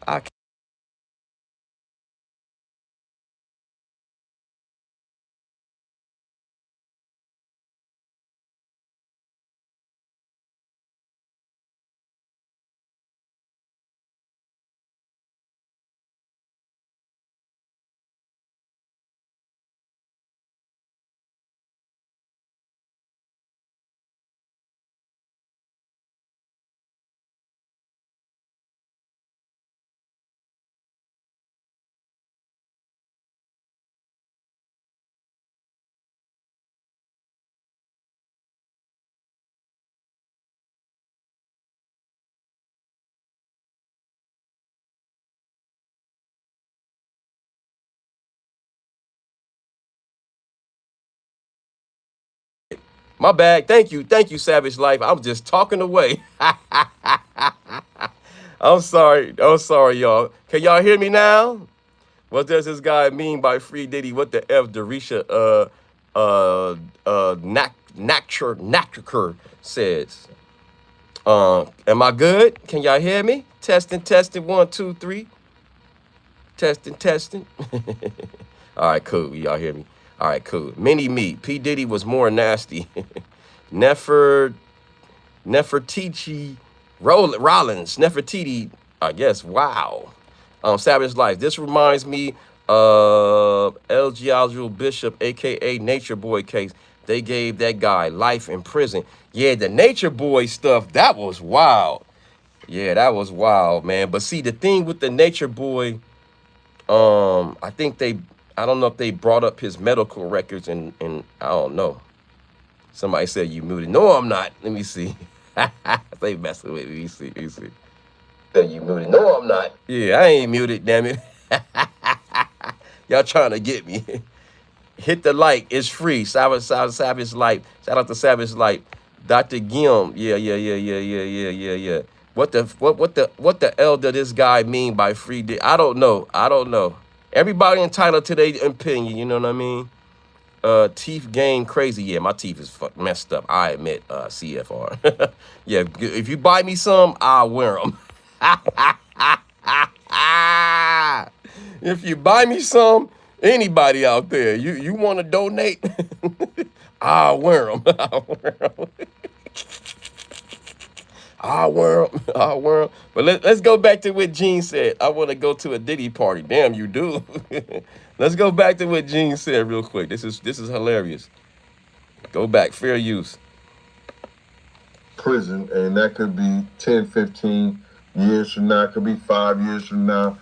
I can't. My bad. Thank you, Savage Life. I'm just talking away. I'm sorry, y'all. Can y'all hear me now? What does this guy mean by free Diddy? What the F Darisha Nacker says? Am I good? Can y'all hear me? Testing, 1, 2, 3. Testing. All right, cool. Y'all hear me? All right, cool. Mini me. P Diddy was more nasty. Nefertiti Rollins. Nefertiti, I guess. Wow. Savage Life. This reminds me of El Giallo Bishop, aka Nature Boy case. They gave that guy life in prison. Yeah, the Nature Boy stuff, that was wild. Yeah, that was wild, man. But see, the thing with the Nature Boy, I don't know if they brought up his medical records and I don't know. Somebody said you muted. No, I'm not. Let me see. They messing with me. Let me see. Said you muted. No, I'm not. Yeah, I ain't muted, damn it. Y'all trying to get me. Hit the like. It's free. Savage Light. Shout out to Savage Light. Dr. Gim. Yeah. What the L did this guy mean by free? I don't know. Everybody entitled to their opinion. You know what I mean? Teeth game crazy. Yeah, my teeth is messed up. I admit, CFR. Yeah, if you buy me some, I'll wear them. If you buy me some, anybody out there, you want to donate, I'll wear them. I'll wear them. But let's go back to what Gene said. I want to go to a Diddy party. Damn, you do. Let's go back to what Gene said real quick. This is hilarious. Go back. Fair use. Prison, and that could be 10, 15 years from now. It could be 5 years from now.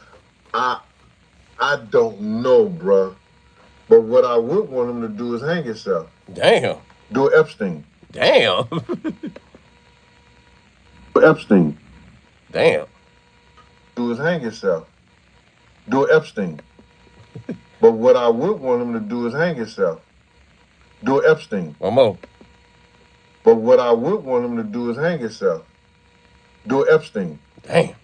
I don't know, bruh. But what I would want him to do is hang himself. Damn. Do Epstein. Damn. Epstein. Damn. Do is hang himself. Do Epstein. But what I would want him to do is hang himself. Do Epstein. One more. But what I would want him to do is hang himself. Do Epstein. Damn.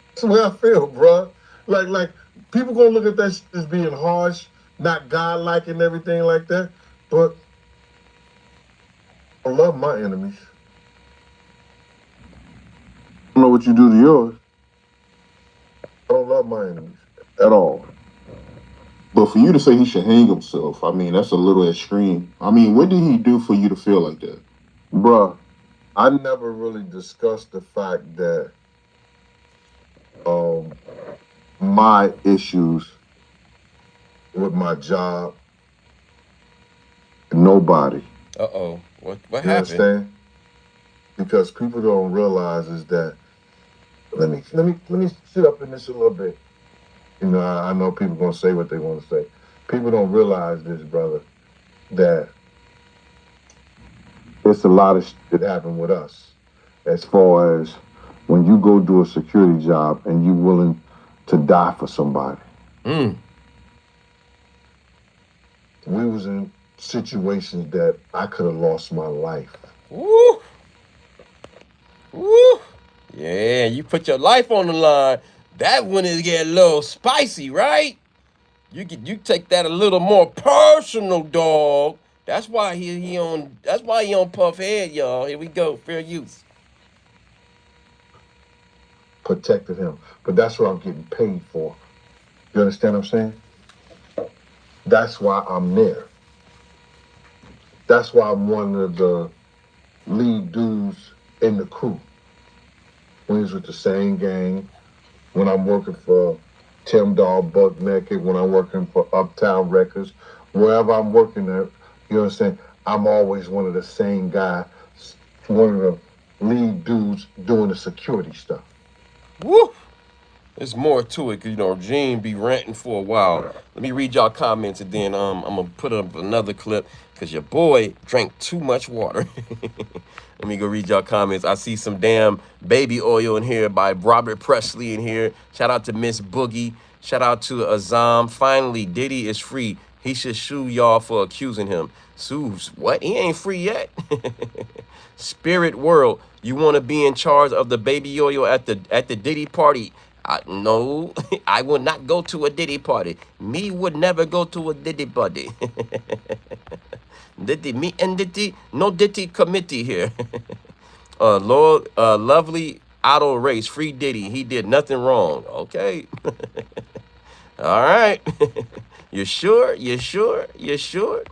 That's the way I feel, bruh. Like people gonna look at that as being harsh, not godlike and everything like that. But I love my enemies. I don't know what you do to yours. I don't love my enemies at all. But for you to say he should hang himself, I mean, that's a little extreme. I mean, what did he do for you to feel like that? Bruh, I never really discussed the fact that my issues with my job, nobody. Uh-oh. What You happened? understand? Because people don't realize is that let me sit up in this a little bit. You know, I know people gonna say what they want to say. People don't realize this, brother, that it's a lot of shit that happened with us as far as when you go do a security job and you willing to die for somebody. We was in situations that I could have lost my life. Woo. Yeah, you put your life on the line. That one is get a little spicy, right? You take that a little more personal, dog. That's why he on Puff Head, y'all. Here we go. Fair use. Protected him. But that's what I'm getting paid for. You understand what I'm saying? That's why I'm there. That's why I'm one of the lead dudes in the crew. When he's with the same gang, when I'm working for Tim Dog, Buck Naked, when I'm working for Uptown Records, wherever I'm working at, you understand, I'm always one of the same guys, one of the lead dudes doing the security stuff. Woo! There's more to it, cause Gene be ranting for a while. Let me read y'all comments and then I'm gonna put up another clip because your boy drank too much water. Let me go read y'all comments. I see some damn baby oil in here by Robert Presley in here. Shout out to Miss Boogie. Shout out to Azam. Finally, Diddy is free. He should sue y'all for accusing him. Sues what? He ain't free yet. Spirit world, you want to be in charge of the baby oil at the Diddy party? No, I will not go to a Diddy party. Me would never go to a Diddy party. Diddy, me and Diddy, no Diddy committee here. Lord, lovely auto race, free Diddy. He did nothing wrong. Okay. All right. You sure? You sure? You sure?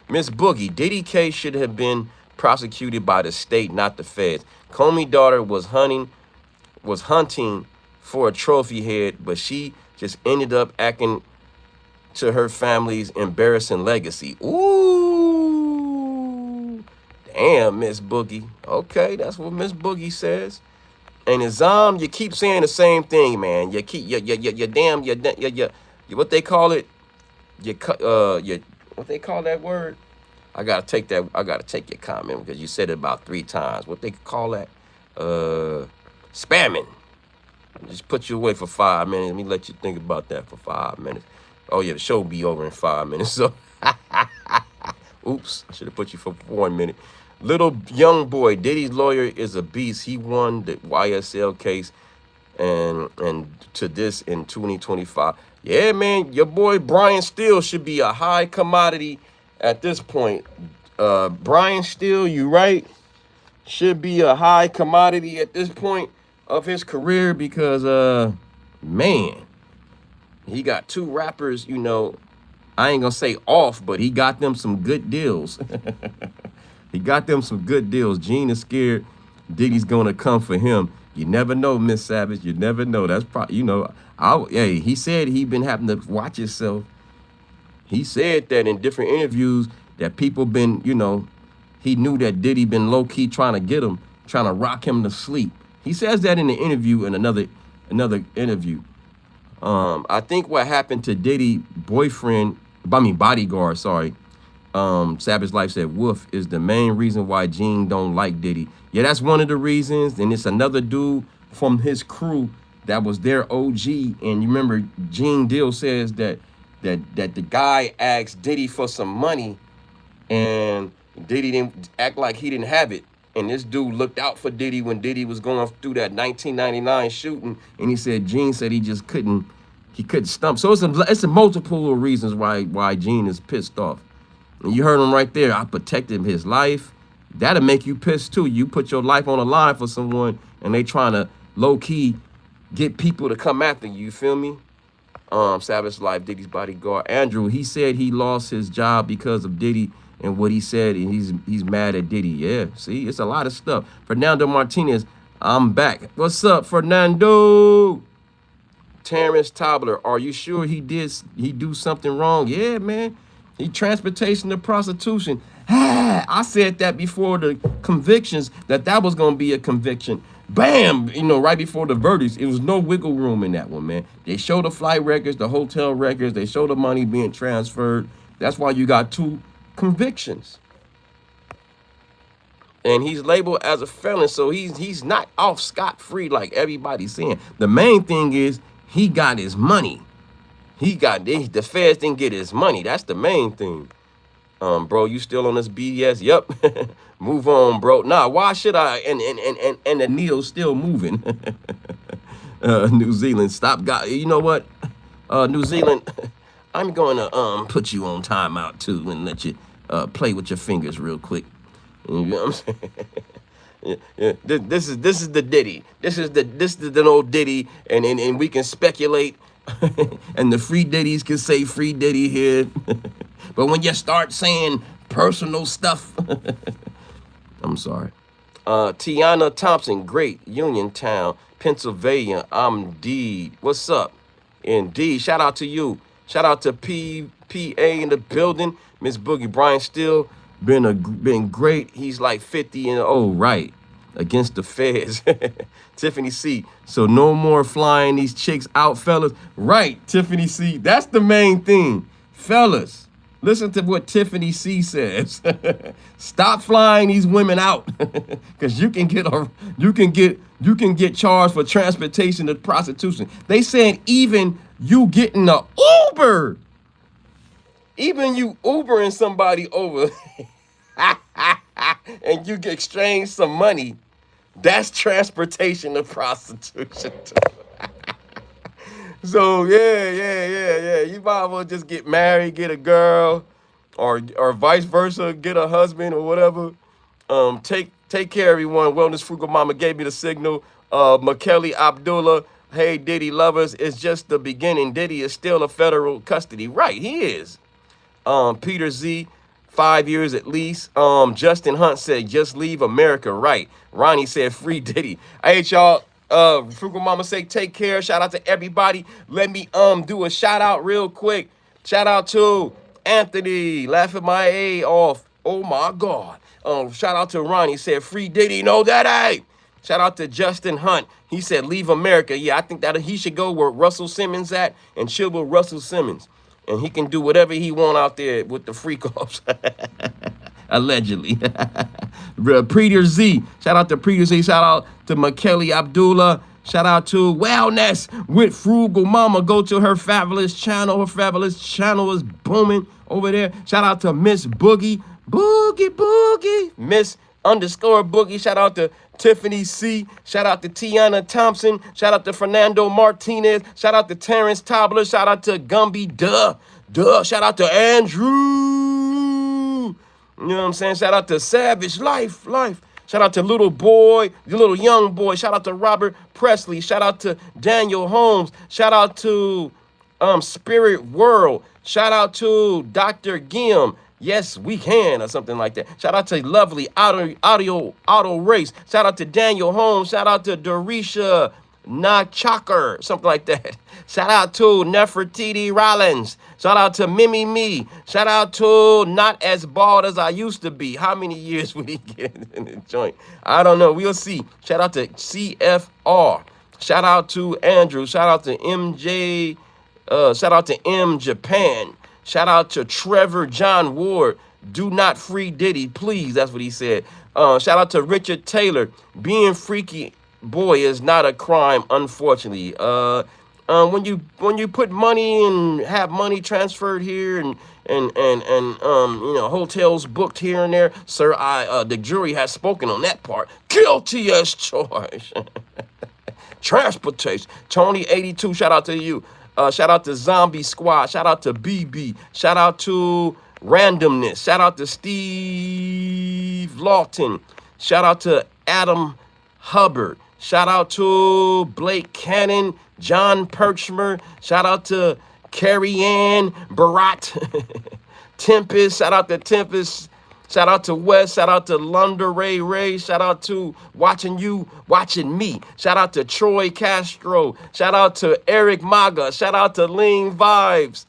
Miss Boogie, Diddy case should have been prosecuted by the state, not the feds. Comey daughter was hunting for a trophy head, but she just ended up acting to her family's embarrassing legacy. Ooh. Damn, Miss Boogie. Okay, that's what Miss Boogie says. And Nizam, you keep saying the same thing, man. You keep you damn what they call it? What they call that word? I gotta take your comment because you said it about 3 times. What they call that? Spamming. Just put you away for 5 minutes. Let me let you think about that for 5 minutes. Oh yeah, the show will be over in 5 minutes. So oops, I should have put you for 1 minute. Little young boy, Diddy's lawyer is a beast. He won the YSL case and to this in 2025. Yeah, man, your boy Brian Steele should be a high commodity at this point. Brian Steele, you right, should be a high commodity at this point of his career because man, he got 2 rappers, you know, I ain't gonna say off, but he got them some good deals. He got them some good deals. Gene is scared Diddy's gonna come for him. You never know, Miss Savage. You never know. That's probably, you know, hey, he said he been having to watch himself. He said that in different interviews that people been, you know, he knew that Diddy been low-key trying to get him, trying to rock him to sleep. He says that in the interview, in another interview. I think what happened to Diddy bodyguard, sorry, Savage Life said, Wolf is the main reason why Gene don't like Diddy. Yeah, that's one of the reasons. And it's another dude from his crew that was their OG. And you remember Gene Deal says that the guy asked Diddy for some money and Diddy didn't act like he didn't have it. And this dude looked out for Diddy when Diddy was going through that 1999 shooting. And he said Gene said he just couldn't stump. So it's a multiple of reasons why Gene is pissed off. And you heard him right there. I protected his life. That'll make you pissed too. You put your life on the line for someone and they trying to low-key get people to come after you. You feel me? Savage Life, Diddy's bodyguard. Andrew, he said he lost his job because of Diddy and what he said, and he's mad at Diddy. Yeah, see, it's a lot of stuff. Fernando Martinez, I'm back. What's up, Fernando? Terrence Tobler, are you sure he do something wrong? Yeah, man. He transportation to prostitution. I said that before the convictions, that was going to be a conviction. Bam! You know, right before the verdicts, it was no wiggle room in that one, man. They show the flight records, the hotel records. They show the money being transferred. That's why you got 2 convictions. And he's labeled as a felon, so he's not off scot-free like everybody's saying. The main thing is he got his money. The feds didn't get his money. That's the main thing. Bro, you still on this BS? Yep. Move on, bro. Nah, why should I? And the needle's still moving. New Zealand, stop. God, you know what? New Zealand, I'm going to put you on timeout too and let you play with your fingers real quick. You know what I'm saying? Yeah. This is the Diddy. This is the old Diddy, and we can speculate. And the free Diddies can say free Diddy here. But when you start saying personal stuff, I'm sorry. Tiana Thompson, great, Uniontown, Pennsylvania. I'm Deed. What's up? Indeed. Shout out to you. Shout out to PA in the building. Miss Boogie Brian still been great. He's like 50 and right. Against the feds. Tiffany C. So no more flying these chicks out, fellas. Right, Tiffany C. That's the main thing. Fellas, listen to what Tiffany C says. Stop flying these women out. Cause you can get charged for transportation to prostitution. They saying even you getting a Uber even you Ubering somebody over and you can exchange some money, that's transportation to prostitution. So yeah. You might as well just get married, get a girl, or vice versa, get a husband or whatever. Take care, everyone. Wellness Frugal Mama gave me the signal. McKelly Abdullah, hey Diddy lovers, it's just the beginning. Diddy is still a federal custody. Right, he is. Peter Z, 5 years at least. Justin Hunt said, just leave America. Right. Ronnie said, free Diddy. Hey, y'all. Frugal Mama say, take care. Shout out to everybody. Let me do a shout out real quick. Shout out to Anthony, laughing my A off. Oh my God. Shout out to Ronnie, said, free Diddy. No, that ain't. Shout out to Justin Hunt. He said, leave America. Yeah, I think that he should go where Russell Simmons at and chill with Russell Simmons. And he can do whatever he want out there with the freak offs. Allegedly. Preeter Z. Shout out to Preeter Z. Shout out to McKelly Abdullah. Shout out to Wellness with Frugal Mama. Go to her fabulous channel. Her fabulous channel is booming over there. Shout out to Miss Boogie. Boogie. Miss underscore Boogie. Shout out to Tiffany C. Shout out to Tiana Thompson. Shout out to Fernando Martinez. Shout out to Terrence Tobler. Shout out to Gumby. Duh. Shout out to Andrew. You know what I'm saying? Shout out to Savage Life. Shout out to Little Boy, the Little Young Boy. Shout out to Robert Presley. Shout out to Daniel Holmes. Shout out to Spirit World. Shout out to Dr. Gim. Yes, we can, or something like that. Shout out to Lovely Auto Race. Shout out to Daniel Holmes. Shout out to Dorisha Nachakar, something like that. Shout out to Nefertiti Rollins. Shout out to Mimi Me. Shout out to Not As Bald As I Used to Be. How many years would he get in the joint? I don't know. We'll see. Shout out to CFR. Shout out to Andrew. Shout out to MJ. Shout out to M Japan. Shout out to Trevor John Ward. Do not free Diddy, please. That's what he said. Shout out to Richard Taylor. Being freaky boy is not a crime, unfortunately. When you put money and have money transferred here and hotels booked here and there, sir, the jury has spoken on that part. Guilty as charged. Transportation. Tony 82, shout out to you. Shout out to Zombie Squad. Shout out to BB. Shout out to Randomness. Shout out to Steve Lawton. Shout out to Adam Hubbard. Shout out to Blake Cannon, John Perchmer. Shout out to Carrie Ann Barat. Tempest. Shout out to Tempest. Shout out to Wes. Shout out to Lunder Ray. Shout out to Watching You, Watching Me. Shout out to Troy Castro. Shout out to Eric Maga. Shout out to Lean Vibes.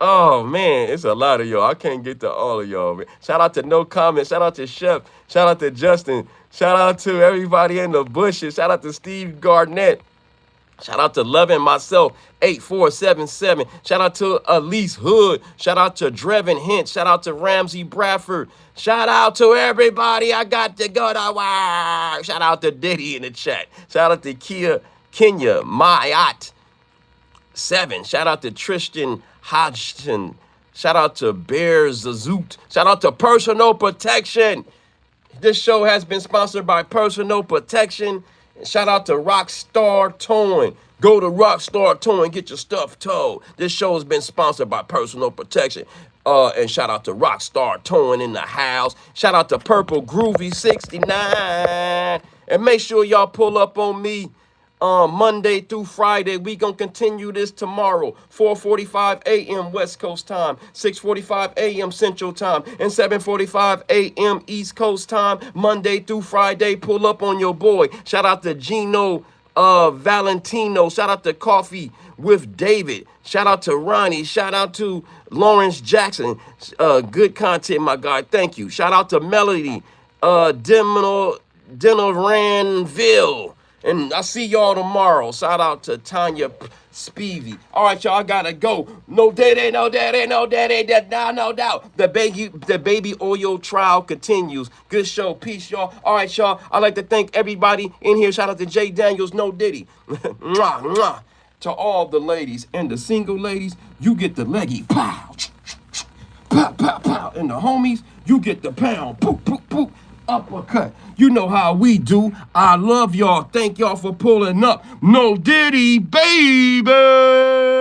Oh, man, it's a lot of y'all. I can't get to all of y'all, man. Shout out to No Comment. Shout out to Chef. Shout out to Justin. Shout out to everybody in the bushes. Shout out to Steve Garnett. Shout out to Loving Myself, 8477. Shout out to Elise Hood. Shout out to Drevin Hint. Shout out to Ramsey Bradford. Shout out to everybody. I got to go to work. Shout out to Diddy in the chat. Shout out to Kenya Mayat 7. Shout out to Tristan Hodgson. Shout out to Bear Zazoot. Shout out to Personal Protection. This show has been sponsored by Personal Protection. Shout out to Rockstar Towing. Go to Rockstar Towing, get your stuff towed. This show has been sponsored by Personal Protection. And shout out to Rockstar Towing in the house. Shout out to Purple Groovy 69. And make sure y'all pull up on me Monday through Friday. We gonna continue this tomorrow. 4:45 a.m. West Coast time, 6:45 a.m. Central time, and 7:45 a.m. East Coast time. Monday through Friday. Pull up on your boy. Shout out to Gino Valentino. Shout out to Coffee with David. Shout out to Ronnie. Shout out to Lawrence Jackson. Good content, my guy. Thank you. Shout out to Melody. Dental Ranville. And I see y'all tomorrow. Shout out to Tanya Spivey. All right, y'all, I gotta go. No daddy. No doubt. The baby oil trial continues. Good show. Peace, y'all. All right, y'all. I'd like to thank everybody in here. Shout out to Jay Daniels, No Diddy. Mwah. To all the ladies and the single ladies, you get the leggy. Pow. pow, pow. And the homies, you get the pound. Poop, poop, poop. Uppercut. You know how we do. I love y'all. Thank y'all for pulling up. No Diddy, baby.